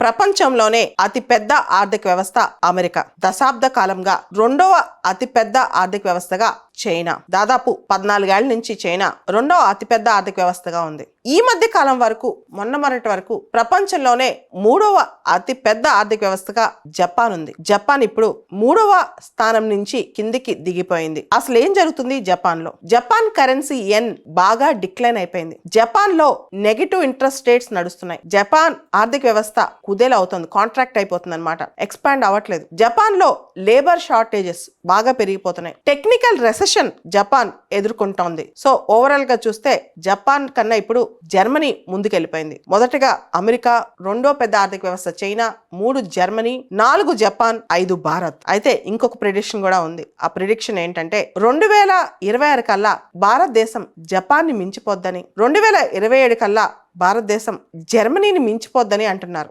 ప్రపంచంలోనే అతిపెద్ద ఆర్థిక వ్యవస్థ అమెరికా. దశాబ్ద కాలంగా రెండవ అతిపెద్ద ఆర్థిక వ్యవస్థగా చైనా. దాదాపు 14 ఏళ్ల నుంచి చైనా రెండవ అతిపెద్ద ఆర్థిక వ్యవస్థగా ఉంది. ఈ మధ్య కాలం వరకు మొన్నటి వరకు ప్రపంచంలోనే మూడవ అతిపెద్ద ఆర్థిక వ్యవస్థగా జపాన్ ఉంది. జపాన్ ఇప్పుడు 3వ స్థానం నుంచి కిందికి దిగిపోయింది. అసలు ఏం జరుగుతుంది జపాన్ లో? జపాన్ కరెన్సీ యెన్ బాగా డిక్లైన్ అయిపోయింది. జపాన్ లో నెగటివ్ ఇంట్రెస్ట్ రేట్స్ నడుస్తున్నాయి. జపాన్ ఆర్థిక వ్యవస్థ కుదేలు అవుతుంది, కాంట్రాక్ట్ అయిపోతుంది అనమాట, ఎక్స్పాండ్ అవ్వట్లేదు. జపాన్ లో లేబర్ షార్టేజెస్ బాగా పెరిగిపోతున్నాయి. టెక్నికల్ రెసెషన్ జపాన్ ఎదుర్కొంటోంది. సో ఓవరాల్ గా చూస్తే జపాన్ కన్నా ఇప్పుడు జర్మనీ ముందుకెళ్ళిపోయింది. మొదటగా అమెరికా, రెండో పెద్ద ఆర్థిక వ్యవస్థ చైనా, 3 జర్మనీ, 4 జపాన్, 5 భారత్. అయితే ఇంకొక ప్రిడిక్షన్ కూడా ఉంది. ఆ ప్రిడిక్షన్ ఏంటంటే 2026 కల్లా భారతదేశం జపాన్ ని మించిపోద్దని, 2027 కల్లా భారతదేశం జర్మనీని మించిపోద్దని అంటున్నారు.